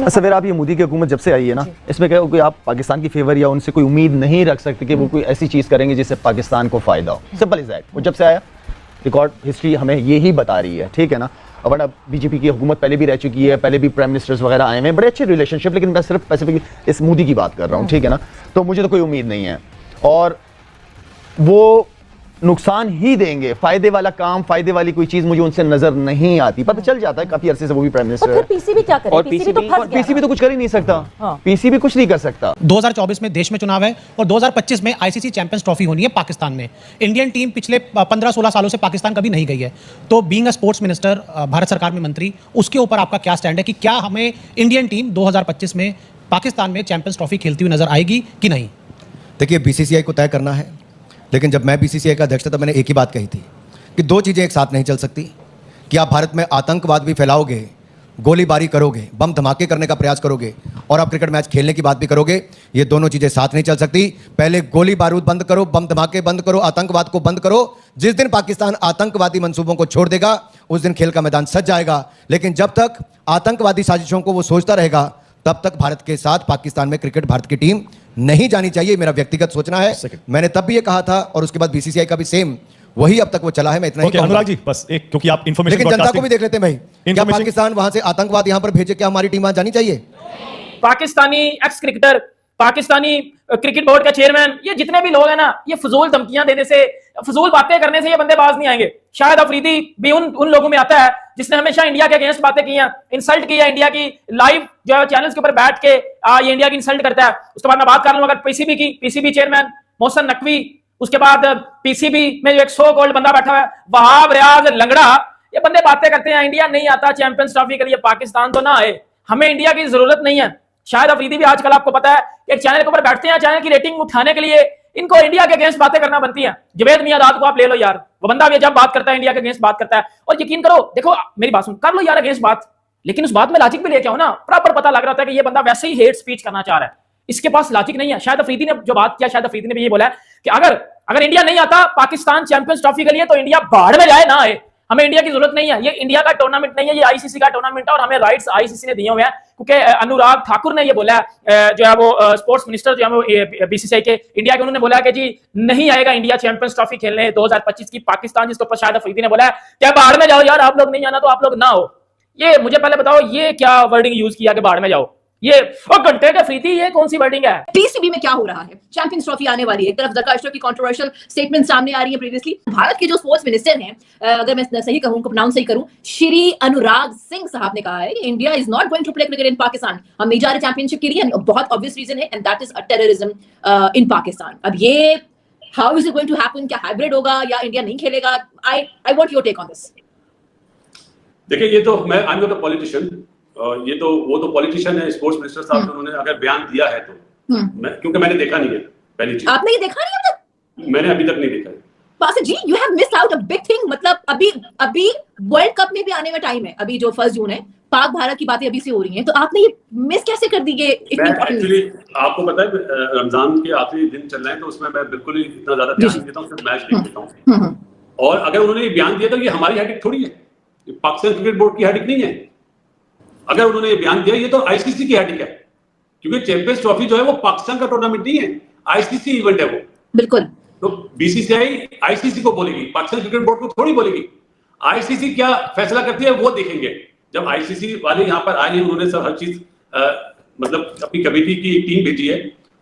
सवेरा आप ये मोदी की हुकूमत जब से आई है ना, इसमें क्या कोई आप पाकिस्तान की फेवर या उनसे कोई उम्मीद नहीं रख सकते कि वो कोई ऐसी चीज़ करेंगे जिससे पाकिस्तान को फ़ायदा हो। Simple is that. वो जब से आया रिकॉर्ड हिस्ट्री हमें ये ही बता रही है, ठीक है ना। वरना बीजेपी की हुकूमत पहले भी रह चुकी है, पहले भी प्राइम मिनिस्टर्स वगैरह आए हैं, बड़े अच्छे रिलेशनशिप, लेकिन मैं सिर्फ स्पेसिफिक इस मोदी की बात कर रहा हूँ, ठीक है ना। तो मुझे तो कोई उम्मीद नहीं है, और वो नुकसान ही देंगे। फायदे वाला काम, फायदे वाली कोई चीज मुझे उनसे नजर नहीं आती। पता चल जाता है काफी अरसे से वो भी प्राइम मिनिस्टर है। पीसीबी क्या करे? और पीसीबी तो कुछ कर ही नहीं सकता। हाँ। पीसीबी कुछ नहीं कर सकता। 2024 में देश में चुनाव है और 2025 में आईसीसी चैंपियंस ट्रॉफी होनी है पाकिस्तान में। इंडियन टीम पिछले 15-16 सालों से पाकिस्तान कभी नहीं गई है। तो being a sports minister, Bharat सरकार में मंत्री, उसके ऊपर आपका क्या स्टैंड है कि क्या हमें इंडियन टीम 2025 में पाकिस्तान में चैंपियंस ट्रॉफी खेलती हुई नजर आएगी कि नहीं? देखिए, बीसीसीआई को तय करना है, लेकिन जब मैं बीसीसीआई का अध्यक्ष था तो मैंने एक ही बात कही थी कि दो चीज़ें एक साथ नहीं चल सकती। कि आप भारत में आतंकवाद भी फैलाओगे, गोलीबारी करोगे, बम धमाके करने का प्रयास करोगे, और आप क्रिकेट मैच खेलने की बात भी करोगे, ये दोनों चीज़ें साथ नहीं चल सकती। पहले गोली बारूद बंद करो, बम धमाके बंद करो, आतंकवाद को बंद करो। जिस दिन पाकिस्तान आतंकवादी मंसूबों को छोड़ देगा उस दिन खेल का मैदान सज जाएगा। लेकिन जब तक आतंकवादी साजिशों को वो सोचता रहेगा, तब तक भारत के साथ पाकिस्तान में क्रिकेट भारत की टीम नहीं जानी चाहिए। मेरा व्यक्तिगत सोचना है, मैंने तब भी ये कहा था, और उसके बाद बीसीसीआई का भी सेम वही अब तक वो चला है। मैं इतना ही कहूंगा। अनुराग जी, बस एक, क्योंकि आप इंफॉर्मेशन, लेकिन जनता को भी देख लेते हैं भाई, क्या पाकिस्तान वहां से आतंकवाद यहां पर भेजे, क्या हमारी टीम वहां जानी चाहिए? Pakistani x cricketer, Pakistani cricket board का चेयरमैन, ये जितने भी लोग हैं ना, ये फजूल धमकियां देने से, फजूल बातें करने से ये बंदे बाज नहीं आएंगे। शाहिद अफरीदी भी उन लोगों में आता है जिसने हमेशा इंडिया के अगेंस्ट बातें की हैं, इंसल्ट की है इंडिया की, लाइव जो चैनल्स के ऊपर बैठ के ये इंडिया की इंसल्ट करता है। उसके बाद मैं बात कर लूं अगर पीसीबी की, पीसीबी चेयरमैन मोहसन नकवी, उसके बाद पीसीबी में जो एक सो कॉल्ड बंदा बैठा हुआ है वहाब रियाज लंगड़ा, ये बंदे बातें करते हैं इंडिया नहीं आता चैंपियंस ट्रॉफी के लिए, पाकिस्तान तो ना आए, हमें इंडिया की जरूरत नहीं है। शायद अफरीदी भी आजकल आपको पता है एक चैनल के ऊपर बैठते हैं, चैनल की रेटिंग उठाने के लिए इनको इंडिया के अगेंस्ट बातें करना बनती है। जवेद मियादाद को आप ले लो यार, वो बंदा भी जब बात करता है इंडिया के अगेंस्ट बात करता है, और यकीन करो, देखो मेरी बात सुन, कर लो यार अगेंस्ट बात, लेकिन उस बात में लॉजिक भी लेके आओ ना। प्रॉपर पता लग रहा था कि ये बंदा वैसे ही हेट स्पीच करना चाह रहा है, इसके पास लॉजिक नहीं है। शायद अफरीदी ने जो बात किया, शायद अफरीदी ने भी ये बोला है कि अगर इंडिया नहीं आता पाकिस्तान चैंपियंस ट्रॉफी के लिए तो इंडिया बाहर में जाए, ना आए, हमें इंडिया की जरूरत नहीं है। ये इंडिया का टूर्नामेंट नहीं है, ये आईसीसी का टूर्नामेंट है, और हमें राइट्स आईसीसी ने दिए हुए हैं, क्योंकि अनुराग ठाकुर ने ये बोला है, जो है वो स्पोर्ट्स मिनिस्टर जो है वो बीसीसीआई के इंडिया के, उन्होंने बोला कि जी नहीं आएगा इंडिया चैंपियंस ट्रॉफी खेलने 2025 की पाकिस्तान, जिसके ऊपर शायद अफरीदी ने बोला है क्या बाहर में जाओ यार, आप लोग नहीं आना तो आप लोग ना हो। ये मुझे पहले बताओ ये क्या वर्डिंग यूज किया कि बाहर में जाओ, ये घंटे के फ्रीती, ये कौन सी वर्डिंग है? पीसीबी में क्या हो रहा है? चैंपियंस ट्रॉफी आने वाली है, एक तरफ जरका अशरफ की कंट्रोवर्शियल स्टेटमेंट सामने आ रही है प्रीवियसली। भारत के जो स्पोर्ट्स मिनिस्टर हैं, अगर मैं सही कहूं, प्रोनाउंस सही करूं, श्री अनुराग सिंह साहब ने कहा है कि India is not going to play cricket in Pakistan, हम नहीं जा रहे चैंपियनशिप के लिए, बहुत ऑब्वियस रीजन है, and that is a terrorism in Pakistan. अब ये how is it going to happen? क्या हाइब्रिड होगा या इंडिया नहीं खेलेगा? I want your take on this. देखिए, ये तो मैं I am not a politician, ये तो वो तो पॉलिटिशियन है, स्पोर्ट्स मिनिस्टर साहब, उन्होंने अगर बयान दिया है तो क्योंकि मैंने देखा नहीं है, पहली चीज। आपने ये देखा नहीं अभी तक? मैंने अभी तक नहीं देखा है। Basit ji, you have missed out a big thing. मतलब अभी वर्ल्ड कप में भी आने में टाइम है, अभी जो 1 जून है, पाक भारत की बातें अभी से हो रही हैं, तो आपने ये मिस कैसे कर दी? एक्चुअली आपको पता है रमजान के आखिरी दिन चल रहे हैं, तो उसमें मैं बिल्कुल ही इतना ज्यादा ध्यान नहीं देता हूँ, सिर्फ मैच देख लेता हूँ। और अगर उन्होंने ये बयान दिया तो ये हमारी हेडिक थोड़ी है, ये पाकिस्तान क्रिकेट बोर्ड की हेडिक नहीं है। अगर उन्होंने ये बयान दिया, ये तो आईसीसी की हेडिक है, क्योंकि चैंपियंस ट्रॉफी जो है वो पाकिस्तान का टूर्नामेंट नहीं है, आईसीसी इवेंट है वो। बिल्कुल। तो बीसीसीआई आईसीसी को बोलेगी, पाकिस्तान क्रिकेट बोर्ड को थोड़ी बोलेगी। आईसीसी क्या फैसला करती है वो देखेंगे। जब आईसीसी वाले यहाँ पर आए हैं, उन्होंने सब हर चीज मतलब अपनी कमेटी की टीम भेजी है,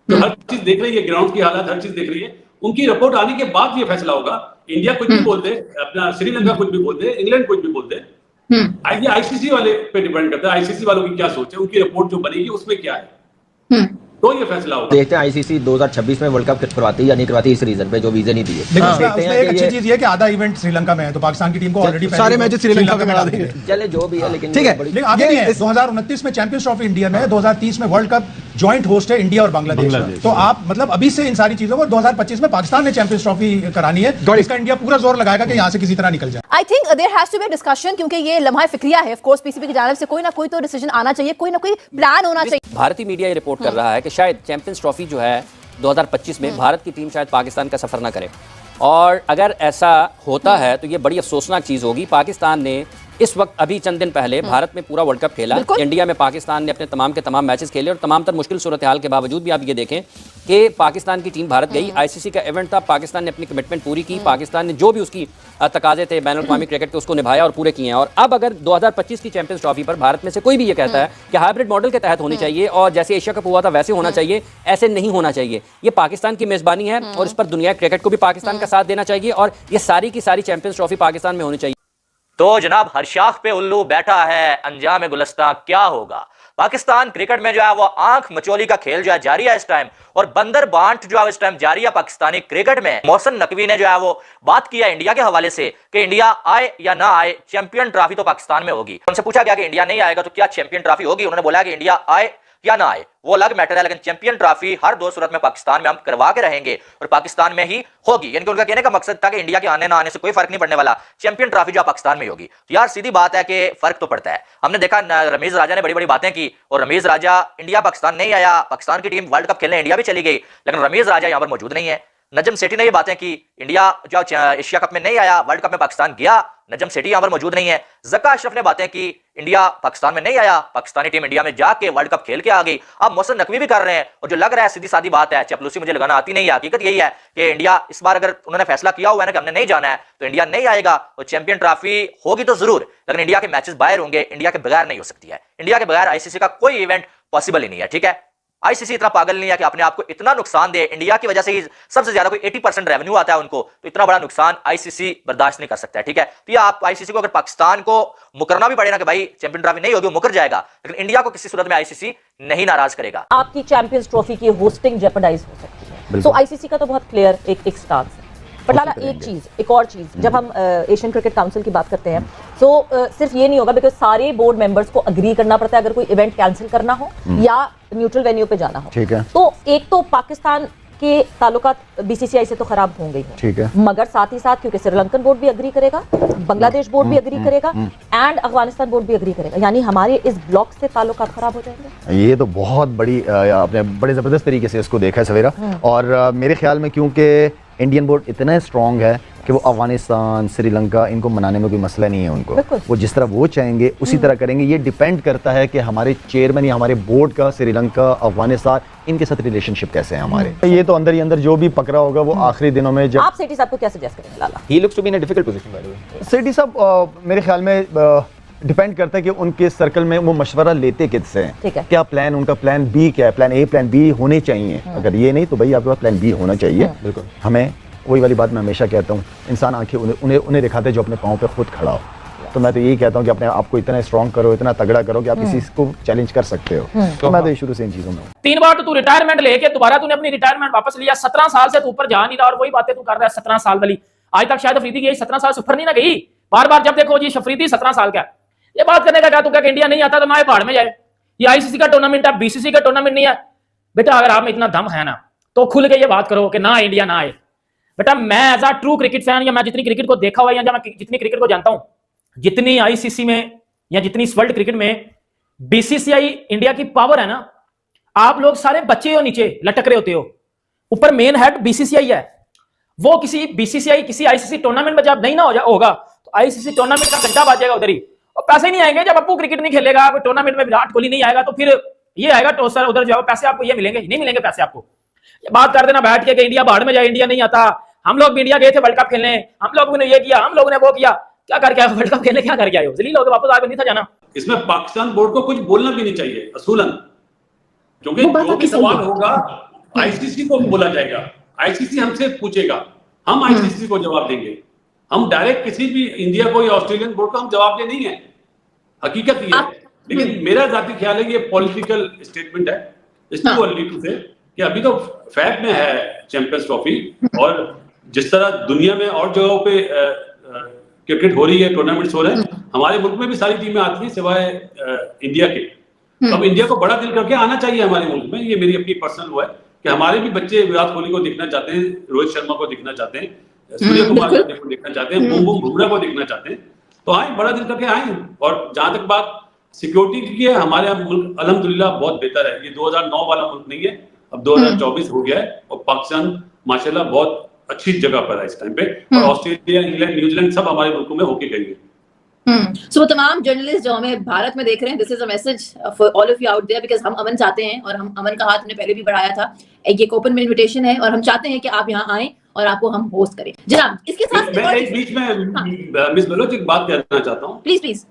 तो हर चीज देख रही है, ग्राउंड की हालत हर चीज देख रही है। उनकी रिपोर्ट आने के बाद ये फैसला होगा। इंडिया कुछ भी बोल दे, अपना श्रीलंका कुछ भी बोल दे, इंग्लैंड कुछ भी बोल दे, ये आईसीसी वाले पे डिपेंड करता है, आईसीसी वालों की क्या सोच है, उनकी रिपोर्ट जो बनेगी उसमें क्या है, तो ये फैसला होगा। देखते हैं आईसीसी 2026 में वर्ल्ड कप करवाती है या नहीं करवाती, इस रीजन पे जो वीजे नहीं दिए। उसमें एक अच्छी चीज ये है कि आधा इवेंट श्रीलंका में है, तो पाकिस्तान की टीम को ऑलरेडी सारे मैचेस श्रीलंका में करा देंगे। चले जो भी है, लेकिन ठीक है, लेकिन आगे नहीं है। 2029 में चैंपियंस ट्रॉफी इंडिया में है, 2030 में वर्ल्ड कप ज्वाइंट होस्ट है इंडिया और बांग्लादेश। तो आप मतलब अभी से इन सारी चीजों को 2025 में पाकिस्तान ने चैंपियंस ट्रॉफी करानी है, इसका इंडिया पूरा जोर लगाएगा कि यहाँ से किसी तरह निकल जाए। I think there has to be a discussion, क्योंकि ये लम्हा फिक्रिया है। ऑफ कोर्स पीसीबी की जानिब से कोई ना कोई तो डिसीजन आना चाहिए, कोई ना कोई प्लान होना चाहिए। भारतीय मीडिया ये रिपोर्ट कर रहा है कि शायद चैंपियंस ट्रॉफी जो है 2025 में भारत की टीम शायद पाकिस्तान का सफर ना करे, और अगर ऐसा होता है तो ये बड़ी अफसोसनाक चीज़ होगी। पाकिस्तान ने इस वक्त अभी चंद दिन पहले भारत में पूरा वर्ल्ड कप खेला, इंडिया में पाकिस्तान ने अपने तमाम के तमाम मैचेस खेले और तमाम तर मुश्किल सूरत हाल के बावजूद भी आप ये देखें कि पाकिस्तान की टीम भारत गई, आईसीसी का इवेंट था, पाकिस्तान ने अपनी कमिटमेंट पूरी की, पाकिस्तान ने जो भी उसकी तकाजे थे बैनुल अक़वामी क्रिकेट के उसको निभाया और पूरे किए हैं। और अब अगर 2025 की चैंपियंस ट्रॉफी पर भारत में से कोई भी ये कहता है कि हाइब्रिड मॉडल के तहत होनी चाहिए और जैसे एशिया कप हुआ था वैसे होना चाहिए, ऐसे नहीं होना चाहिए। ये पाकिस्तान की मेजबानी है और इस पर दुनिया क्रिकेट को भी पाकिस्तान का साथ देना चाहिए और ये सारी की सारी चैंपियंस ट्रॉफी पाकिस्तान में होनी चाहिए। तो जनाब हर शाख पे उल्लू बैठा है, अंजाम गुलस्ता क्या होगा। पाकिस्तान क्रिकेट में जो है वो आंख मचोली का खेल जो है जारी है इस टाइम, और बंदर बांट जो है इस टाइम जारी है पाकिस्तानी क्रिकेट में। मोहसिन नकवी ने जो है वो बात किया इंडिया के हवाले से कि इंडिया आए या ना आए, चैंपियन ट्रॉफी तो पाकिस्तान में होगी। उनसे पूछा गया कि इंडिया नहीं आएगा तो क्या चैंपियन ट्रॉफी होगी, उन्होंने बोला कि इंडिया आए या ना आए वो अलग मैटर है, लेकिन चैंपियन ट्रॉफी हर दो सूरत में पाकिस्तान में हम करवा के रहेंगे और पाकिस्तान में ही होगी। यानी कि उनका कहने का मकसद था कि इंडिया के आने ना आने से कोई फर्क नहीं पड़ने वाला, चैंपियन ट्रॉफी जो पाकिस्तान में होगी। तो यार सीधी बात है कि फर्क तो पड़ता है। हमने देखा रमीज राजा ने बड़ी बड़ी बातें की और रमीज राजा इंडिया पाकिस्तान नहीं आया, पाकिस्तान की टीम वर्ल्ड कप खेलने इंडिया भी चली गई, लेकिन रमीज राजा यहाँ पर मौजूद नहीं है। नजम सेठी ने ये बातें की, इंडिया जो एशिया कप में नहीं आया, वर्ल्ड कप में पाकिस्तान गया, नजम सेठी यहाँ पर मौजूद नहीं है। ज़का अशरफ ने बातें की, इंडिया पाकिस्तान में नहीं आया, पाकिस्तानी टीम इंडिया में जाके वर्ल्ड कप खेल के आ गई। अब मोहसिन नकवी भी कर रहे हैं और जो लग रहा है सीधी सादी बात है, चपलूसी मुझे लगाना आती नहीं है, हकीकत यही है कि इंडिया इस बार अगर उन्होंने फैसला किया हुआ है ना कि हमने नहीं जाना है तो इंडिया नहीं आएगा। और चैंपियन ट्रॉफी होगी तो जरूर, लेकिन इंडिया के मैचेस बाहर होंगे, इंडिया के बगैर नहीं हो सकती है। इंडिया के बगैर आईसीसी का कोई इवेंट पॉसिबल ही नहीं है, ठीक है। आईसीसी इतना पागल नहीं है कि अपने आप को इतना नुकसान दे। इंडिया की वजह से ही सबसे ज्यादा कोई 80% रेवेन्यू आता है उनको, तो इतना बड़ा नुकसान आईसीसी बर्दाश्त नहीं कर सकता है, ठीक है। तो ये आप आईसीसी को अगर पाकिस्तान को मुकरना भी पड़े ना कि भाई चैंपियन ट्रॉफी नहीं होगी, वो मुकर जाएगा, लेकिन इंडिया को किसी सूरत में आईसीसी नहीं नाराज करेगा। आपकी चैंपियंस ट्रॉफी की होस्टिंग जेपरडाइज हो सकती है, तो आईसीसी का तो बहुत क्लियर एक स्टांस है। पर लाला एक और चीज जब हम एशियन क्रिकेट काउंसिल की बात करते हैं तो सिर्फ ये नहीं होगा, बिकॉज सारे बोर्ड मेंबर्स को अग्री करना पड़ता है अगर कोई इवेंट कैंसिल करना हो या न्यूट्रल वेन्यू पे जाना हो, ठीक है। तो एक तो पाकिस्तान के ताल्लुकात बीसीसीआई से तो खराब होंगे ही, ठीक है, मगर साथ ही साथ क्योंकि श्रीलंकन बोर्ड भी अग्री करेगा, बांग्लादेश बोर्ड भी अग्री करेगा एंड अफगानिस्तान बोर्ड भी अग्री करेगा, यानी हमारे इस ब्लॉक से ताल्लुकात खराब हो जाएंगे। ये तो बहुत बड़ी आपने बड़े जबरदस्त तरीके से इसको देखा है सवेरा, और मेरे ख्याल में क्योंकि इंडियन बोर्ड इतना स्ट्रॉन्ग है कि वो अफगानिस्तान श्रीलंका इनको मनाने में कोई मसला नहीं है उनको, वो जिस तरह वो चाहेंगे उसी तरह करेंगे। ये डिपेंड करता है कि हमारे चेयरमैन या हमारे बोर्ड का श्रीलंका अफगानिस्तान इनके साथ रिलेशनशिप कैसे है हमारे। ये तो अंदर ही अंदर जो भी पकड़ा होगा वो आखिरी दिनों में जब आप सेठी साहब को क्या सजेस्ट करेंगे Lala? He looks to be in a difficult position by the way. Sethi साहब मेरे ख्याल में डिपेंड करता है कि उनके सर्कल में वो मशवरा लेते किससे हैं, क्या प्लान, उनका प्लान बी क्या है, प्लान ए प्लान बी होने चाहिए। अगर ये नहीं तो भाई आपके पास प्लान बी होना चाहिए। बिल्कुल, हमें वही वाली बात मैं हमेशा कहता हूँ, इंसान आंखें उन्हें दिखाते जो अपने पाँव पे खुद खड़ा हो। तो मैं तो यही कहता हूँ कि अपने आपको इतना स्ट्रॉन्ग करो, इतना तगड़ा करो कि आप किसी को चैलेंज कर सकते हो। तो मैं तो शुरू से इन चीजों में 3 बार तो तू रिटायरमेंट लेके दोबारा तूने अपनी रिटायरमेंट वापस लिया, 17 साल से तू ऊपर जा नहीं रहा और वही बातें तू कर रहा है 17 साल वाली। आज तक शायद अफरीदी की 17 साल से ऊपर नहीं ना गई। बार बार जब देखो जी अफरीदी 17 साल का, ये बात करने का क्या तू क्या इंडिया नहीं आता तो मैं पहाड़ में जाए। ये आईसीसी का टूर्नामेंट है, बीसीसी का टूर्नामेंट नहीं है। बेटा अगर आप में इतना दम है ना तो खुल के ये बात करो कि ना इंडिया ना आए। बेटा मैं as a true cricket fan, या मैं जितनी क्रिकेट को देखा हुआ है या मैं जितनी क्रिकेट को जानता हूं, जितनी आईसीसी में या जितनी इस वर्ल्ड क्रिकेट में बीसीसीआई इंडिया की पावर है ना, आप लोग सारे बच्चे हो नीचे लटक रहे होते हो, ऊपर मेन हेड बीसीसीआई है। वो किसी बीसीसीआई किसी आईसीसी टूर्नामेंट में जब नहीं ना होगा तो आईसीसी टूर्नामेंट का घंटा बाजेगा उधर ही, और पैसे नहीं आएंगे। जब अपू क्रिकेट नहीं खेलेगा, टूर्नामेंट में विराट कोहली नहीं आएगा तो फिर ये आएगा तो सर उधर जाओ, पैसे आपको ये मिलेंगे, नहीं मिलेंगे पैसे आपको। ये बात कर देना बैठ के कि इंडिया बाहर में जाए, इंडिया नहीं आता। हम लोग भी इंडिया गए थे वर्ल्ड कप खेलने, हम लोगों ने ये किया, हम लोगों ने वो किया, क्या करके आए वर्ल्ड कप खेलने, क्या करके आए हो? जलील हो गए, वापस आगे नहीं था जाना। इसमें पाकिस्तान बोर्ड को कुछ बोलना भी नहीं चाहिए असूलन, क्योंकि जो भी सवाल होगा आईसीसी को बोला जाएगा, आईसीसी हमसे पूछेगा, हम आईसीसी को जवाब देंगे। हम डायरेक्ट किसी भी इंडिया को या ऑस्ट्रेलियन बोर्ड को हम जवाब दे नहीं है, हकीकत ये है। लेकिन मेरा जाती ख्याल है ये पॉलिटिकल स्टेटमेंट है, इट्स टू अर्ली टू से कि अभी तो फैक्ट में है चैंपियंस ट्रॉफी, और जिस तरह दुनिया में और जगहों पे क्रिकेट हो रही है, टूर्नामेंट्स हो रहे हैं, हमारे मुल्क में भी सारी टीमें आती हैं सिवाय इंडिया के। तो अब इंडिया को बड़ा दिल करके आना चाहिए हमारे मुल्क में। ये मेरी अपनी पर्सनल वो है कि हमारे भी बच्चे विराट कोहली को देखना चाहते हैं, रोहित शर्मा को देखना चाहते हैं, सूर्य कुमार यादव को देखना चाहते हैं, बूम बूम बुमराह को देखना चाहते हैं। तो आए, बड़ा दिल करके आए। और जहां तक बात सिक्योरिटी की है, हमारे यहाँ मुल्क अल्हम्दुलिल्लाह बहुत बेहतर है। ये 2009 वाला मुल्क नहीं है, अब 2024 हो गया है, और पाकिस्तान माशाल्लाह बहुत अच्छी जगह पर है इस टाइम पे। और ऑस्ट्रेलिया, इंग्लैंड, न्यूजीलैंड सब हमारे मुल्कों में होके गई है। सो तमाम जर्नलिस्ट जो हमें भारत में देख रहे हैं, this is a message for all of you out there, because हम अमन चाहते हैं और हम अमन का हाथ हमने पहले भी बढ़ाया था। एक ओपन इनविटेशन है और हम चाहते हैं कि आप यहाँ आए और आपको हम होस्ट करें। जनाब, इसके साथ मैं एक बीच में मिस बलोच एक बात कहना चाहता हूँ। Please please.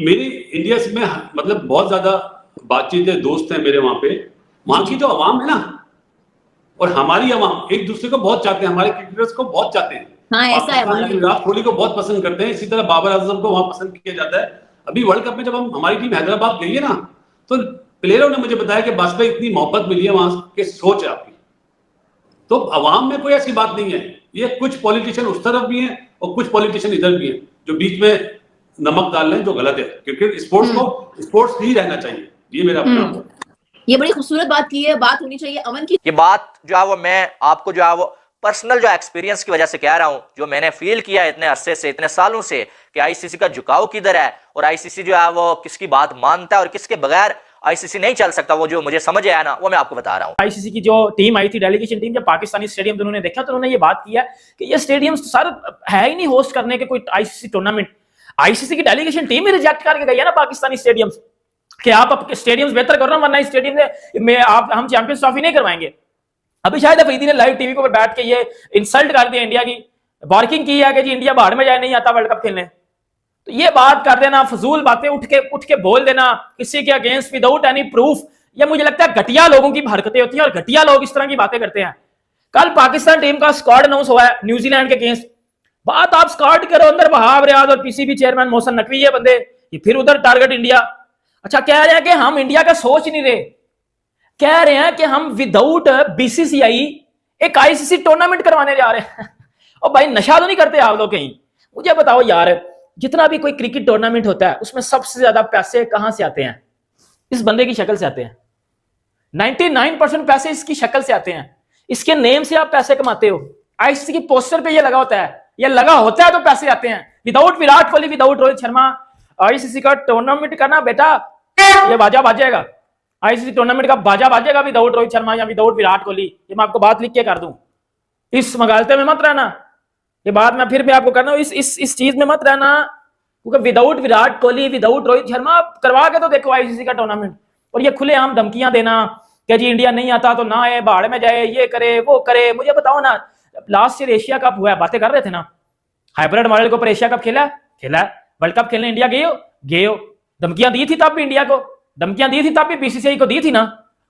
मेरी इंडिया में मतलब बहुत ज्यादा बातचीत है, दोस्त हैं मेरे वहां की जो अवाम है ना, और हमारी अवाम एक दूसरे को बहुत चाहते हैं, हमारे क्रिकेटर्स को बहुत चाहते हैं। हाँ, ऐसा है। विराट कोहली को बहुत पसंद करते हैं, इसी तरह बाबर आजम को वहां पसंद किया जाता है। अभी वर्ल्ड कप में जब हमारी टीम हैदराबाद गई है ना, तो प्लेयरों ने मुझे बताया कि वास्तव इतनी मोहब्बत मिली है वहां के, सोच है आपकी। तो अवाम में कोई ऐसी बात नहीं है, ये कुछ पॉलिटिशियन उस तरफ भी हैं और कुछ पॉलिटिशियन इधर भी हैं जो बीच में नमक डाल रहे हैं, जो गलत है। क्रिकेट स्पोर्ट्स को स्पोर्ट्स ही रहना चाहिए, ये मेरा अपना है। ये बड़ी खूबसूरत बात की है, बात होनी चाहिए अमन की। ये बात जो है वो मैं आपको जो है वो पर्सनल जो एक्सपीरियंस की वजह से कह रहा हूं, जो मैंने फील किया है इतने अरसे से, इतने सालों से, कि आईसीसी का झुकाव किधर है और आईसीसी जो है वो किसकी बात मानता है और किसके बगैर आईसीसी नहीं चल सकता। वो जो मुझे समझ आया ना, वो मैं आपको बता रहा हूं। आईसीसी की जो टीम आई थी, डेलीगेशन टीम, जब पाकिस्तानी स्टेडियम उन्होंने देखा तो उन्होंने ये बात किया कि ये स्टेडियम सर है ही नहीं होस्ट करने के कोई आईसीसी टूर्नामेंट। आईसीसी की डेलीगेशन टीम ही रिजेक्ट करके गई है ना पाकिस्तानी स्टेडियम कि आप स्टेडियम बेहतर कर रहे हो, वरना इस स्टेडियम में हम चैंपियंस ट्रॉफी नहीं करवाएंगे। अभी शायद अफरीदी ने लाइव टीवी पर बैठ के ये इंसल्ट कर दिया, इंडिया की बार्किंग की है कि जी इंडिया बाहर में जाए, नहीं आता वर्ल्ड कप खेलने। तो ये बात कर देना, फजूल बातें उठ के बोल देना किसी के अगेंस्ट विदाउट एनी प्रूफ, ये मुझे लगता है घटिया लोगों की हरकतें होती हैं और घटिया लोग इस तरह की बातें करते हैं। कल पाकिस्तान टीम का स्क्वाड अनाउंस हुआ है न्यूजीलैंड के अगेंस्ट, बात आप स्क्वाड करो, अंदर बहाव रियाज और पीसीबी चेयरमैन मोहसिन नकवी ये बंदे, ये फिर उधर टारगेट इंडिया। अच्छा, कह रहे हैं कि हम इंडिया का सोच नहीं रहे, कह रहे हैं कि हम विदाउट बीसीसीआई एक आईसीसी टूर्नामेंट करवाने जा रहे हैं। और भाई नशा तो नहीं करते आप लोग कहीं? मुझे बताओ यार, जितना भी कोई क्रिकेट टूर्नामेंट होता है उसमें सबसे ज्यादा पैसे कहां से आते हैं? इस बंदे की शक्ल से आते हैं। 99% पैसे इसकी शक्ल से आते हैं, इसके नेम से आप पैसे कमाते हो। आईसीसी की पोस्टर पे ये लगा होता है, ये लगा होता है तो पैसे आते हैं। Without Virat Kohli, without Rohit Sharma ICC का टूर्नामेंट करना बेटा, ये बाजा बाजेगा। आईसीसी टूर्नामेंट का बाजा बाजेगा विदाउट रोहित शर्मा या विदाउट विराट कोहली। ये मैं आपको बात लिख के कर दूं, इस मगालते में मत रहना। ये बात मैं फिर भी आपको करना, इस चीज में मत रहना, क्योंकि विदाउट विराट कोहली, विदाउट रोहित शर्मा करवा के तो देखो आईसीसी का टूर्नामेंट। और ये खुलेआम धमकियां देना कि जी इंडिया नहीं आता तो ना आए, बाहर में जाए, ये करे वो करे। मुझे बताओ ना, लास्ट ईयर एशिया कप हुआ है, बातें कर रहे थे ना, हाइब्रिड मॉडल के ऊपर एशिया कप खेला है, वर्ल्ड कप खेलने इंडिया गए हो। धमकियां दी थी तब भी इंडिया को, धमकियां दी थी तब भी बीसीसीआई को दी थी ना।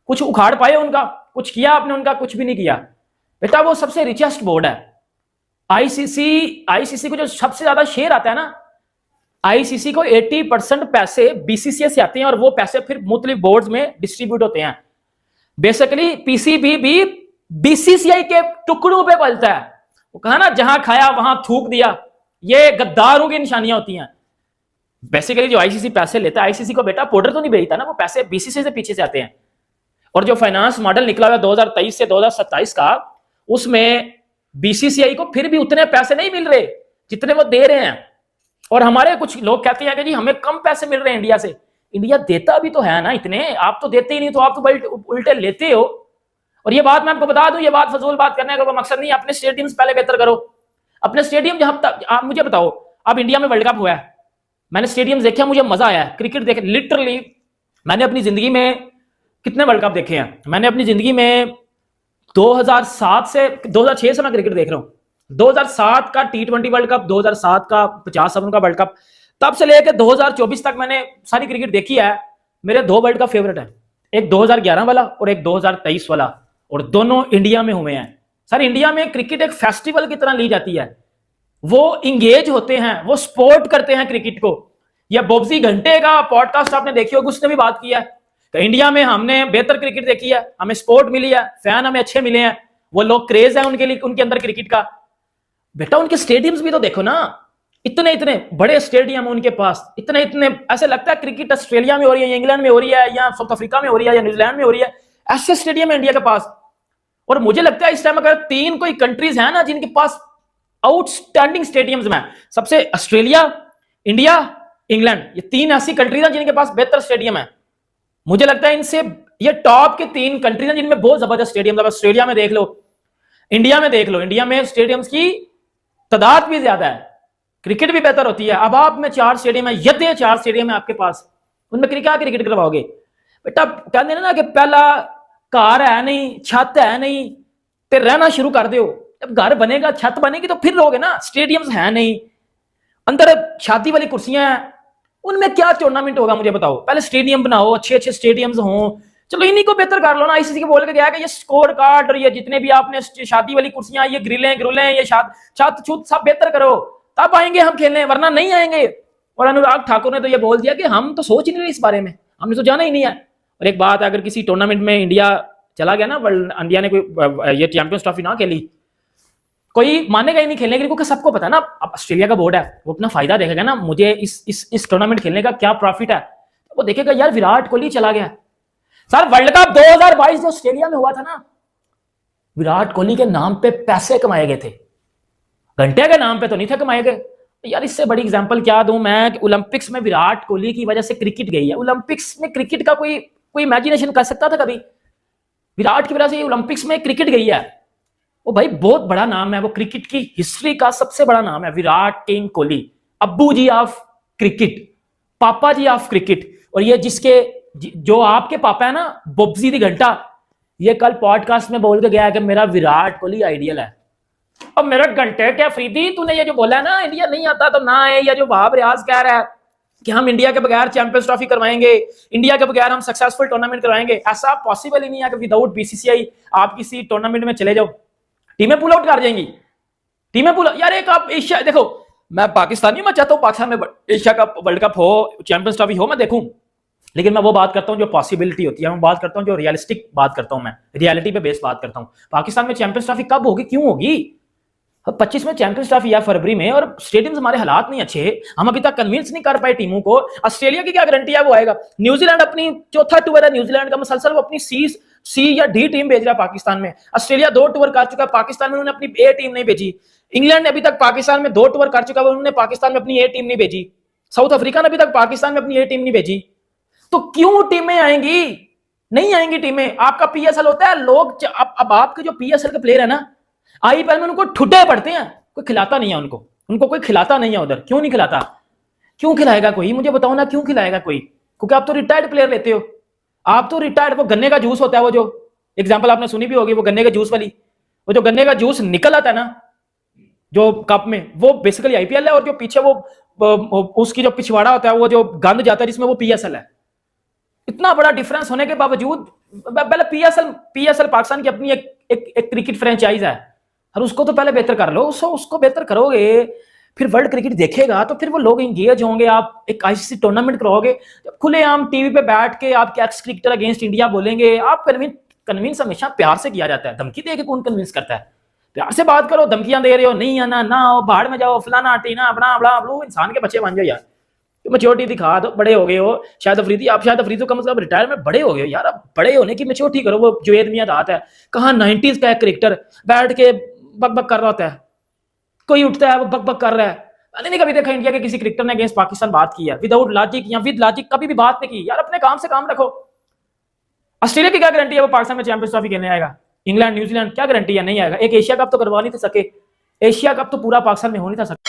कुछ उखाड़ पाए उनका? कुछ किया आपने उनका? कुछ भी नहीं किया बेटा। वो सबसे रिचेस्ट बोर्ड है आईसीसी को जो सबसे ज्यादा शेयर आता है ना, आईसीसी को 80% पैसे बीसीसीआई से आते हैं और वो पैसे फिर मुख्तलिफ बोर्ड्स में डिस्ट्रीब्यूट होते हैं। बेसिकली पीसीबी भी बीसीसीआई के टुकड़ों पे पलता है। वो कहा ना, जहां खाया वहां थूक दिया, ये गद्दारों की निशानियां होती हैं। बेसिकली जो आईसीसी पैसे लेता है, आईसीसी को बेटा पाउडर तो नहीं भेजता ना, वो पैसे बीसीसीआई से पीछे से आते हैं। और जो फाइनेंस मॉडल निकला हुआ 2023 से 2027 का, उसमें बीसीसीआई को फिर भी उतने पैसे नहीं मिल रहे जितने वो दे रहे हैं। और हमारे कुछ लोग कहते हैं कि जी हमें कम पैसे मिल रहे हैं इंडिया से। इंडिया देता भी तो है ना इतने, आप तो देते ही नहीं, तो आप तो उल्टे लेते हो। और ये बात मैं आपको बता दूं, ये बात फजूल बात करने का कोई मकसद नहीं। अपने स्टेडियम पहले बेहतर करो, अपने स्टेडियम। जहां तक आप मुझे बताओ, अब इंडिया में वर्ल्ड कप हुआ है, मैंने स्टेडियम देखे, मुझे मजा आया है क्रिकेट देखे। लिटरली मैंने अपनी जिंदगी में कितने वर्ल्ड कप देखे हैं? मैंने अपनी जिंदगी में 2007 से 2006 से मैं क्रिकेट देख रहा हूं। 2007 का T20 वर्ल्ड कप, 2007 का 50 ओवर का वर्ल्ड कप, तब से लेकर 2024 तक मैंने सारी क्रिकेट देखी है। मेरे 2 वर्ल्ड कप फेवरेट है, एक 2011 वाला और एक 2023 वाला, और दोनों इंडिया में हुए हैं। सर इंडिया में क्रिकेट एक फेस्टिवल की तरह ली जाती है, वो इंगेज होते हैं, वो सपोर्ट करते हैं क्रिकेट को। यह बोब्जी घंटे का पॉडकास्ट आपने देखी होगी, उसने भी बात किया है कि इंडिया में हमने बेहतर क्रिकेट देखी है, हमें सपोर्ट मिली है, फैन हमें अच्छे मिले हैं, वो लोग क्रेज है उनके लिए, उनके अंदर क्रिकेट का। बेटा उनके स्टेडियम्स भी तो देखो ना, इतने इतने बड़े स्टेडियम है उनके पास, इतने इतने, ऐसे लगता है क्रिकेट ऑस्ट्रेलिया में हो रही है, इंग्लैंड में हो रही है, या साउथ अफ्रीका में हो रही है, या न्यूजीलैंड में हो रही है। ऐसे स्टेडियम है इंडिया के पास। और मुझे लगता है इस टाइम अगर 3 कोई कंट्रीज है ना जिनके पास आउटस्टैंडिंग स्टेडियम्स में, सबसे ऑस्ट्रेलिया, इंडिया, इंग्लैंड, ये 3 ऐसी कंट्रीज हैं जिनके पास बेहतर स्टेडियम है। मुझे लगता है इनसे ये टॉप के 3 कंट्रीज हैं जिनमें बहुत जबरदस्त स्टेडियम है। ऑस्ट्रेलिया में देख लो, इंडिया में देख लो, इंडिया में स्टेडियम्स की तादाद भी ज्यादा है। क्रिकेट भी बेहतर होती है। अब आप में 4 स्टेडियम है, यदि 4 स्टेडियम है आपके पास, उनमें क्या क्रिकेट करवाओगे बेटा? कहते हैं ना कि पहला घर है नहीं, छत है नहीं, ते रहना शुरू कर दो। जब घर बनेगा, छत बनेगी तो फिर रहोगे ना। स्टेडियम्स है नहीं, अंदर शादी वाली कुर्सियां हैं, उनमें क्या टूर्नामेंट होगा मुझे बताओ? पहले स्टेडियम बनाओ, अच्छे अच्छे स्टेडियम्स हों, चलो इन्हीं को बेहतर कर लो ना। आईसीसी के बोल के गया कि ये स्कोर कार्ड और ये जितने भी आपने शादी वाली कुर्सियां, ये ग्रिलें ये छत छूत सब बेहतर करो, तब आएंगे हम खेलने, वरना नहीं आएंगे। और अनुराग ठाकुर ने तो ये बोल दिया कि हम तो सोच ही नहीं रहे इस बारे में, हमने तो जाना ही नहीं है। और एक बात, अगर किसी टूर्नामेंट में इंडिया चला गया ना, वर्ल्ड इंडिया ने कोई ये चैंपियंस ट्रॉफी ना खेली, कोई मानेगा ही नहीं खेलने के लिए, क्योंकि सबको पता है ना, अब ऑस्ट्रेलिया का बोर्ड है, वो अपना फायदा देखेगा ना, मुझे इस टूर्नामेंट खेलने का क्या प्रॉफिट है। वो देखेगा यार विराट कोहली चला गया सर, वर्ल्ड कप 2022 जो ऑस्ट्रेलिया में हुआ था ना, विराट कोहली के नाम पे पैसे कमाए गए थे, घंटे के नाम पे तो नहीं थे कमाए गए यार। इससे बड़ी एग्जांपल क्या दूं मैं? ओलंपिक्स में विराट कोहली की वजह से क्रिकेट गई है। ओलंपिक्स में क्रिकेट का कोई इमेजिनेशन कर सकता था कभी? विराट की वजह से ओलंपिक्स में क्रिकेट गई है। वो भाई बहुत बड़ा नाम है, वो क्रिकेट की हिस्ट्री का सबसे बड़ा नाम है, विराट किंग कोहली, अब्बू जी ऑफ क्रिकेट, पापा जी ऑफ क्रिकेट। और ये जो आपके पापा है ना, बब्जी दी घंटा, ये कल पॉडकास्ट में बोल के गया है कि मेरा विराट कोहली आइडियल है। अब मेरा घंटे क्या अफरीदी, तूने ये जो बोला है ना इंडिया नहीं आता तो ना है, या जो वहाब रियाज कह रहा है कि हम इंडिया के बगैर चैंपियंस ट्रॉफी करवाएंगे, इंडिया के बगैर हम सक्सेसफुल टूर्नामेंट करवाएंगे, ऐसा पॉसिबल ही नहीं है कि विदाउट बीसीसीआई आप किसी टूर्नामेंट में चले जाओ, टीमें पुल आउट कर जाएंगी, टीमें पुल। यार एक आप एशिया देखो, मैं पाकिस्तानी, मैं चाहता हूँ पाकिस्तान में एशिया कप, वर्ल्ड कप हो, चैंपियंस ट्रॉफी हो, मैं देखूं, लेकिन मैं वो बात करता हूं जो पॉसिबिलिटी होती है, मैं बात करता हूं जो रियलिस्टिक बात करता हूं, मैं रियलिटी पे बेस्ड बात करता हूं। पाकिस्तान में चैंपियंस ट्रॉफी कब होगी, क्यों होगी? 25 में चैंपियंस ट्रॉफी या फरवरी में, और स्टेडियम्स हमारे हालात नहीं अच्छे, हम अभी तक कन्विंस नहीं कर पाए टीमों को। ऑस्ट्रेलिया की क्या गारंटी है वो आएगा? न्यूजीलैंड अपनी चौथा टूर है न्यूजीलैंड का मुसलसल, वो अपनी सी या डी टीम भेज रहा है पाकिस्तान में। ऑस्ट्रेलिया 2 टूर कर चुका है, पाकिस्तान में उन्होंने अपनी ए टीम नहीं भेजी। इंग्लैंड ने अभी तक पाकिस्तान में 2 टूर कर चुका है, उन्होंने पाकिस्तान में अपनी ए टीम नहीं भेजी। साउथ अफ्रीका ने अभी तक पाकिस्तान में अपनी ए टीम नहीं भेजी। तो क्यों टीमें आएंगी? नहीं आएंगी टीमें। आपका पीएसएल होता है, लोग अब आपके जो पीएसएल के प्लेयर है ना, आईपीएल में उनको ठुड्डे पड़ते हैं, कोई खिलाता नहीं है उनको कोई खिलाता नहीं है उधर। क्यों नहीं खिलाता? क्यों खिलाएगा कोई? मुझे बताओ ना, क्यों खिलाएगा कोई? क्योंकि आप तो रिटायर्ड प्लेयर लेते हो, आप तो रिटायर्ड, वो गन्ने का जूस होता है, वो जो एग्जांपल आपने सुनी भी होगी, वो गन्ने का जूस वाली, वो जो गन्ने का जूस निकल आता है ना जो कप में, वो बेसिकली आईपीएल है, और जो पीछे वो उसकी जो पिछवाड़ा होता है, वो जो गंद जाता है जिसमें, वो पीएसएल है। इतना बड़ा डिफरेंस होने के बावजूद, पहले पीएसएल पाकिस्तान की अपनी एक क्रिकेट फ्रेंचाइज है, और उसको तो पहले बेहतर कर लो। उसको बेहतर करोगे, फिर वर्ल्ड क्रिकेट देखेगा, तो फिर वो लोग एंगेज होंगे। आप एक आईसीसी टूर्नामेंट कराओगे, खुलेआम टीवी पे बैठ के आपके एक्स क्रिकेटर अगेंस्ट इंडिया बोलेंगे, आप कन्विंस हमेशा प्यार से किया जाता है, धमकी दे के कौन कन्विंस करता है? प्यार से बात करो, धमकियां दे रहे हो, नहीं आना, ना हो, बाहर में जाओ, फलाना टीना, बड़ा इंसान के बच्चे बन जाओ यार, मैच्योरिटी दिखा दो, बड़े हो गए हो। शायद अफरीदी, आप शायद अफरीदी का मतलब रिटायर में बड़े हो गए हो यार, अब बड़े होने की मैच्योरिटी करो। वो जुवेद मियां दात है, कहाँ 90s का एक क्रिकेटर बैठ के बक कर रहा होता है, कोई उठता है वो बक कर रहा है। मैंने नहीं कभी देखा इंडिया के किसी क्रिकेटर ने अगेंस्ट पाकिस्तान बात की है विदाउट लॉजिक या विद लॉजिक, कभी भी बात नहीं की यार। अपने काम से काम रखो। ऑस्ट्रेलिया की क्या गारंटी है वो पाकिस्तान में चैंपियंस ट्रॉफी खेलने आएगा? इंग्लैंड, न्यूजीलैंड क्या गारंटी है नहीं आएगा? एक एशिया कप तो करवा नहीं थे सके, एशिया कप तो पूरा पाकिस्तान में हो नहीं था सकता।